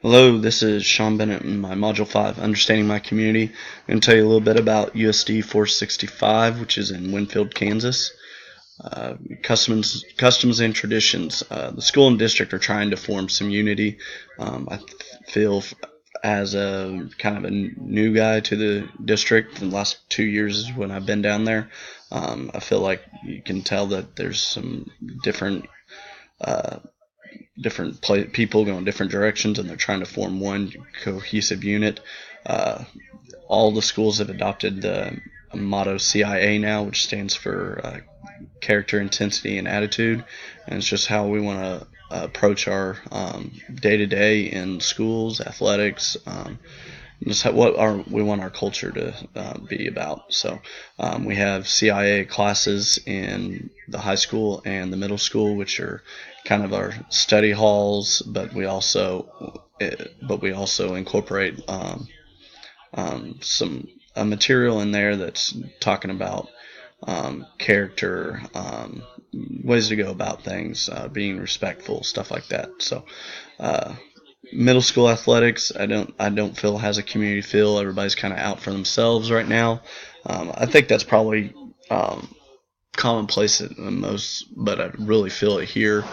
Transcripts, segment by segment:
Hello, this is Sean Bennett in my Module 5, Understanding My Community. I'm going to tell you a little bit about USD 465, which is in Winfield, Kansas. Customs and traditions. The school and district are trying to form some unity. I feel as a kind of a new guy to the district, the last 2 years when I've been down there, I feel like you can tell that there's some uh, people going different directions, and they're trying to form one cohesive unit. Uh, all the schools have adopted the motto CIA now, which stands for character, intensity, and attitude, and it's just how we want to approach our day to day in schools, athletics. Just we want our culture to be about. So we have CIA classes in the high school and the middle school, which are kind of our study halls, but we also incorporate some material in there that's talking about character, ways to go about things, being respectful, stuff like that. So uh, middle school athletics, I don't feel has a community feel. Everybody's kind of out for themselves right now. I think that's probably commonplace in most, but I really feel it here.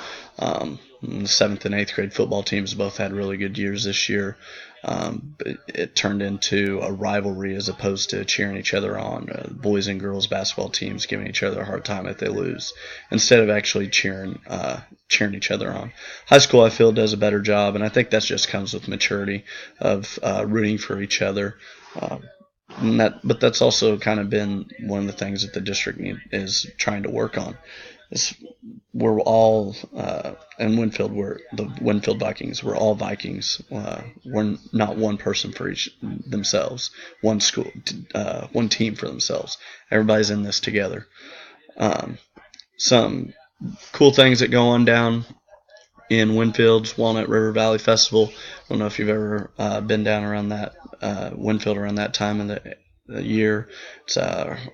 The seventh and eighth grade football teams both had really good years this year. But it turned into a rivalry as opposed to cheering each other on. Boys and girls basketball teams giving each other a hard time if they lose, instead of actually cheering each other on. High school, I feel, does a better job, and I think that just comes with maturity of rooting for each other. But that's also kind of been one of the things that the district is trying to work on. Is we're all in Winfield. We're the Winfield Vikings. We're all Vikings. We're not one person for each themselves. One school, one team for themselves. Everybody's in this together. Some cool things that go on down in Winfield's Walnut River Valley Festival. I don't know if you've ever been down around that Winfield around that time of the year. It's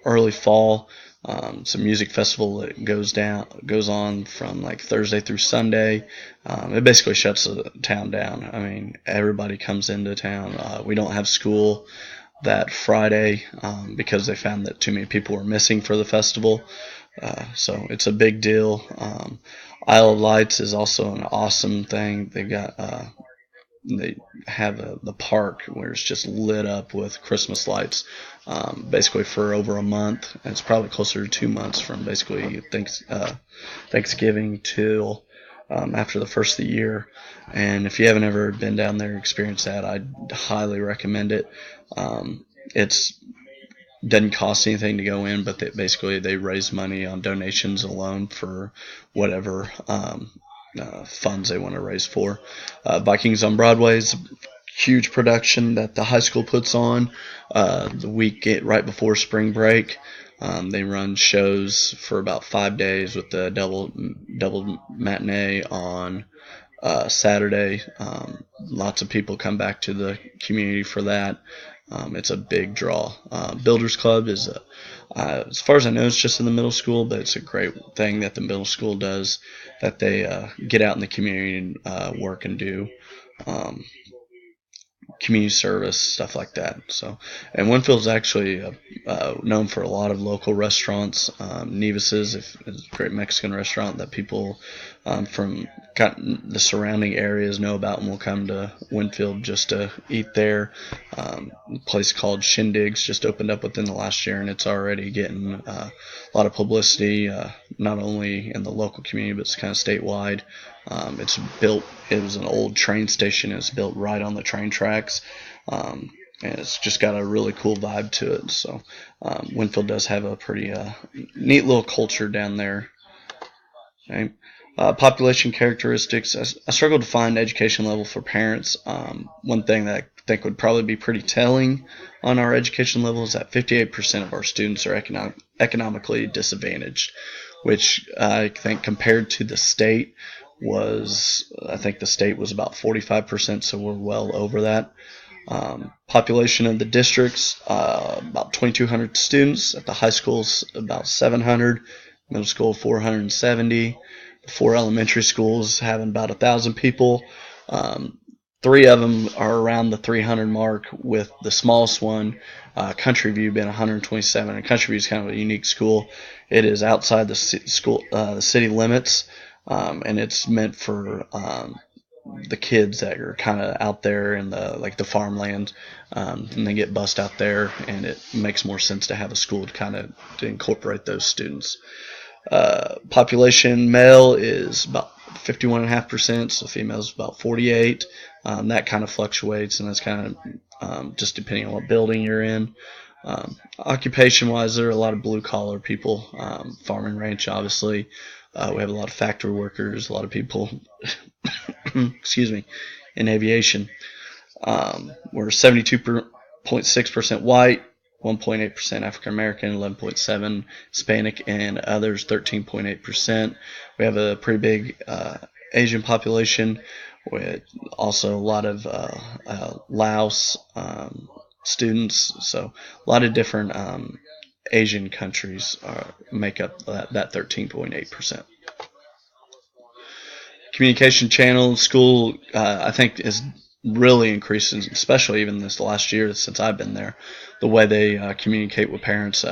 early fall. It's a music festival that goes on from like Thursday through Sunday. It basically shuts the town down. I mean, everybody comes into town. We don't have school that Friday because they found that too many people were missing for the festival. So it's a big deal. Isle of Lights is also an awesome thing. They have the park where it's just lit up with Christmas lights, basically for over a month. It's probably closer to 2 months from basically Thanksgiving till after the first of the year. And if you haven't ever been down there and experienced that, I'd highly recommend it. It's doesn't cost anything to go in, but they raise money on donations alone for whatever funds they want to raise for. Vikings on Broadway is a huge production that the high school puts on the week right before spring break. They run shows for about 5 days with the double matinee on Saturday. Lots of people come back to the community for that. It's a big draw. Builders Club is, as far as I know, it's just in the middle school, but it's a great thing that the middle school does, that they get out in the community and work and do community service, stuff like that. So, and Winfield's actually known for a lot of local restaurants. Nevis's is a great Mexican restaurant that people from the surrounding areas know about and will come to Winfield just to eat there. A place called Shindigs just opened up within the last year, and it's already getting a lot of publicity, not only in the local community, but it's kind of statewide. It was an old train station. It's built right on the train tracks. And it's just got a really cool vibe to it. So Winfield does have a pretty neat little culture down there. Okay. Population characteristics. I struggled to find education level for parents. One thing that I think would probably be pretty telling on our education level is that 58% of our students are economically disadvantaged, which I think compared to the state I think the state was about 45%, so we're well over that. Population of the districts, about 2,200 students. At the high schools, about 700. Middle school, 470. The four elementary schools having about 1,000 people. Three of them are around the 300 mark, with the smallest one, Country View, being 127. And Country View is kind of a unique school. It is outside the city limits, and it's meant for the kids that are kind of out there in the farmland, and they get bused out there, and it makes more sense to have a school to incorporate those students. Population male is about 51.5%, so females about 48. That kind of fluctuates, and that's kind of just depending on what building you're in. Occupation-wise, there are a lot of blue-collar people, farm and ranch, obviously. We have a lot of factory workers, a lot of people, excuse me, in aviation. We're 72.6% white, 1.8% African American, 11.7% Hispanic, and others 13.8%. We have a pretty big Asian population, with also a lot of Laos students. So a lot of different Asian countries make up that 13.8%. Communication channel school, I think, is really increasing, especially even this last year since I've been there. The way they communicate with parents,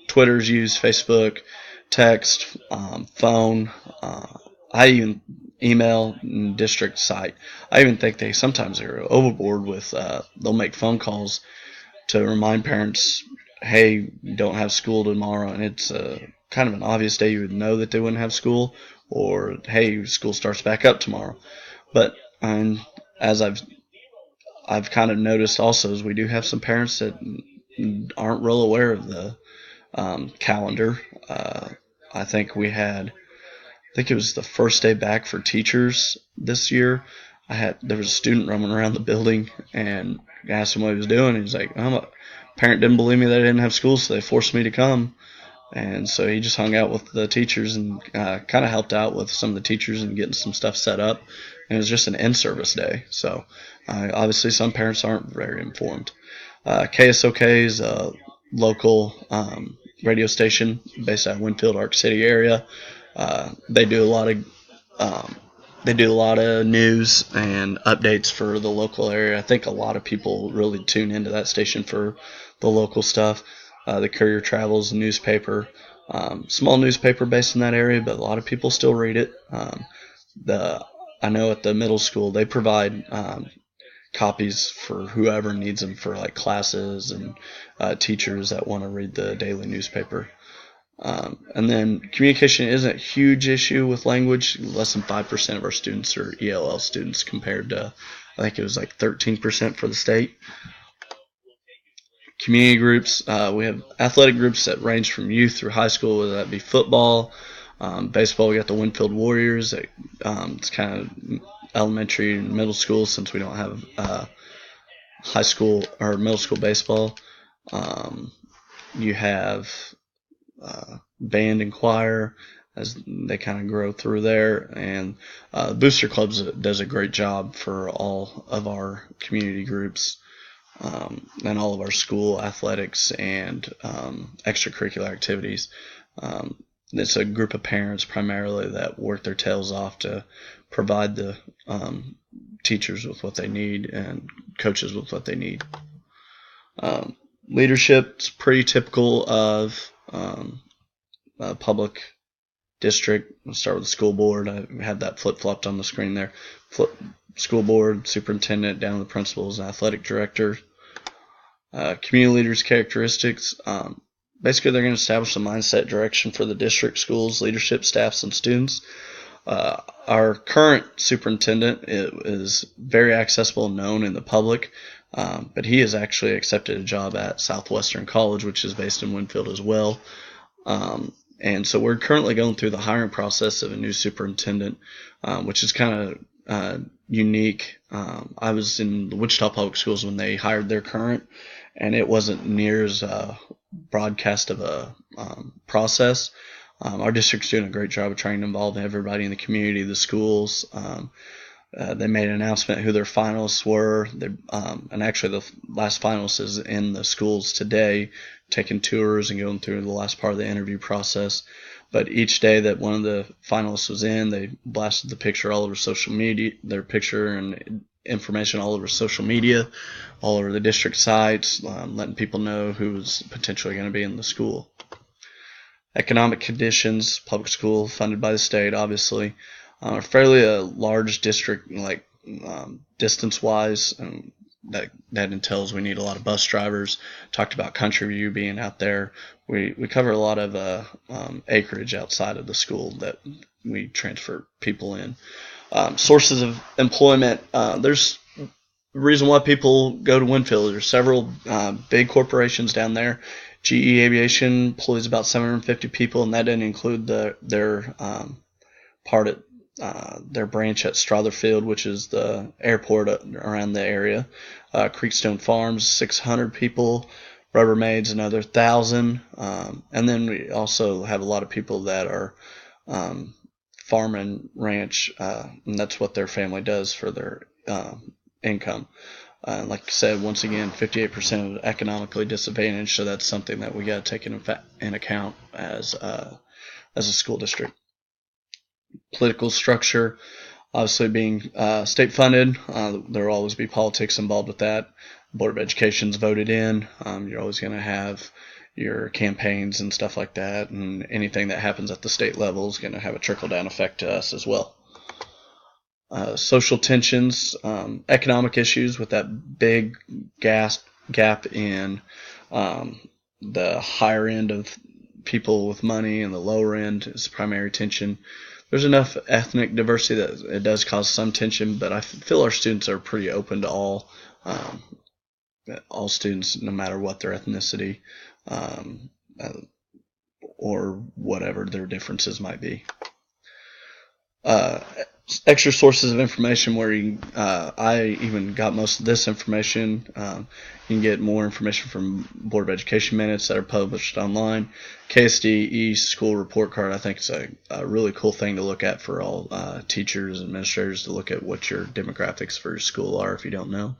Twitter's used, Facebook, text, phone. I even email and district site. I even think they sometimes are overboard with. They'll make phone calls to remind parents, hey, you don't have school tomorrow, and it's kind of an obvious day you would know that they wouldn't have school, or hey, school starts back up tomorrow. But as I've kind of noticed also, is we do have some parents that aren't real aware of the calendar. I think it was the first day back for teachers this year. There was a student roaming around the building, and I asked him what he was doing. He was like, a parent didn't believe me that I didn't have school, so they forced me to come. And so he just hung out with the teachers and kind of helped out with some of the teachers and getting some stuff set up. And it was just an in-service day. So obviously some parents aren't very informed. KSOK is a local radio station based out of Winfield, Ark City area. They do a lot of news and updates for the local area. I think a lot of people really tune into that station for the local stuff. The Courier Travels newspaper, small newspaper based in that area, but a lot of people still read it. I know at the middle school they provide copies for whoever needs them for like classes and teachers that want to read the daily newspaper. And then communication isn't a huge issue with language. Less than 5% of our students are ELL students, compared to, I think it was like 13% for the state. Community groups, we have athletic groups that range from youth through high school, whether that be football, baseball. We got the Winfield Warriors. It's kind of elementary and middle school, since we don't have high school or middle school baseball. You have band and choir as they kind of grow through there, and Booster Clubs does a great job for all of our community groups, and all of our school athletics and extracurricular activities. It's a group of parents primarily that work their tails off to provide the teachers with what they need and coaches with what they need. Leadership's pretty typical of public district. I'll start with the school board. I have that flip-flopped on the screen there. School board, superintendent, down to the principals, athletic director. Community leaders' characteristics. Basically, they're going to establish the mindset, direction for the district, schools, leadership, staffs, and students. Our current superintendent is very accessible and known in the public, but he has actually accepted a job at Southwestern College, which is based in Winfield as well. And so we're currently going through the hiring process of a new superintendent, which is kind of unique. I was in the Wichita Public Schools when they hired their current, and it wasn't near as broadcast of a process. Our district's doing a great job of trying to involve everybody in the community, the schools. They made an announcement who their finalists were, and actually the last finalist is in the schools today, taking tours and going through the last part of the interview process. But each day that one of the finalists was in, they blasted the picture all over social media, their picture, and information all over social media, all over the district sites, letting people know who's potentially going to be in the school. Economic conditions, public school funded by the state, obviously. Fairly a large district, like distance-wise, that entails we need a lot of bus drivers. Talked about Country View being out there. We cover a lot of acreage outside of the school that we transfer people in. Sources of employment. There's a reason why people go to Winfield. There's several big corporations down there. GE Aviation employs about 750 people, and that didn't include their part at their branch at Strotherfield, which is the airport around the area. Creekstone Farms, 600 people. Rubbermaid's another 1,000. And then we also have a lot of people that are farm and ranch, and that's what their family does for their income. Like I said, once again, 58% are economically disadvantaged, so that's something that we got to take in account as a school district. Political structure, obviously being state funded, there will always be politics involved with that. Board of Education's voted in. You're always going to have your campaigns and stuff like that, and anything that happens at the state level is going to have a trickle-down effect to us as well. Social tensions, economic issues with that big gap in the higher end of people with money and the lower end is primary tension. There's enough ethnic diversity that it does cause some tension, but I feel our students are pretty open to all students, no matter what their ethnicity or whatever their differences might be. Extra sources of information where I even got most of this information. You can get more information from Board of Education minutes that are published online. KSD East School Report Card, I think it's a really cool thing to look at for all teachers and administrators to look at what your demographics for your school are if you don't know.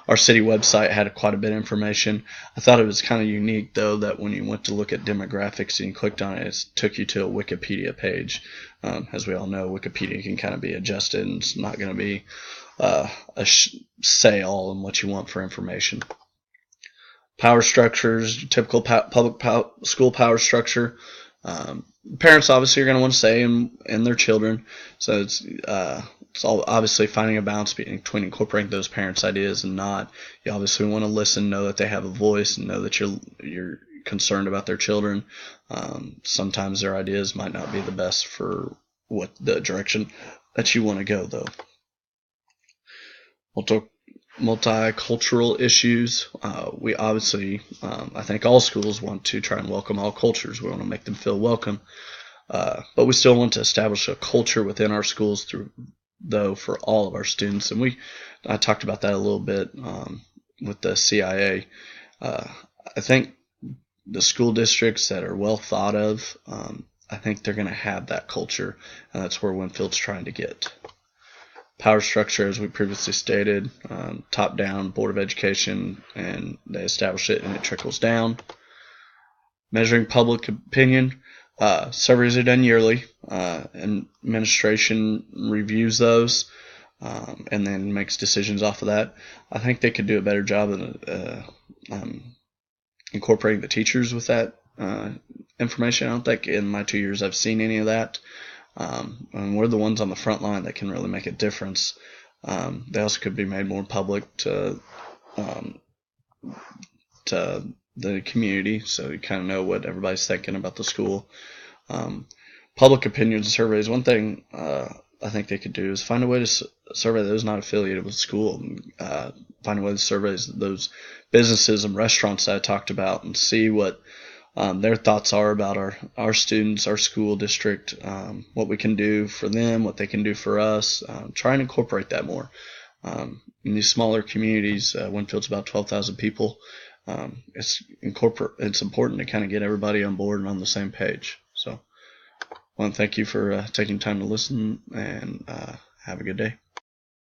Our city website had quite a bit of information. I thought it was kind of unique, though, that when you went to look at demographics and you clicked on it, it took you to a Wikipedia page. As we all know, Wikipedia can kind of be adjusted, and it's not going to be say all in what you want for information. Power structures, typical public school power structure. Parents obviously are going to want to say in their children, so it's all obviously finding a balance between incorporating those parents' ideas and not. You obviously want to listen, know that they have a voice, and know that you're concerned about their children. Sometimes their ideas might not be the best for what the direction that you want to go, though. Multicultural issues. We obviously, I think all schools want to try and welcome all cultures. We want to make them feel welcome. But we still want to establish a culture within our schools though for all of our students. And I talked about that a little bit with the CIA. I think the school districts that are well thought of, I think they're going to have that culture, and that's where Winfield's trying to get. Power structure, as we previously stated, top-down, Board of Education, and they establish it and it trickles down. Measuring public opinion, surveys are done yearly, and administration reviews those and then makes decisions off of that. I think they could do a better job of incorporating the teachers with that information. I don't think in my 2 years I've seen any of that. And we're the ones on the front line that can really make a difference. They also could be made more public to the community, so you kind of know what everybody's thinking about the school. Public opinion surveys, one thing I think they could do is find a way to survey those not affiliated with school. Find a way to survey those businesses and restaurants that I talked about and see what their thoughts are about our students, our school district, what we can do for them, what they can do for us. Try and incorporate that more. In these smaller communities, Winfield's about 12,000 people. It's important to kind of get everybody on board and on the same page. So I want to thank you for taking time to listen, and have a good day.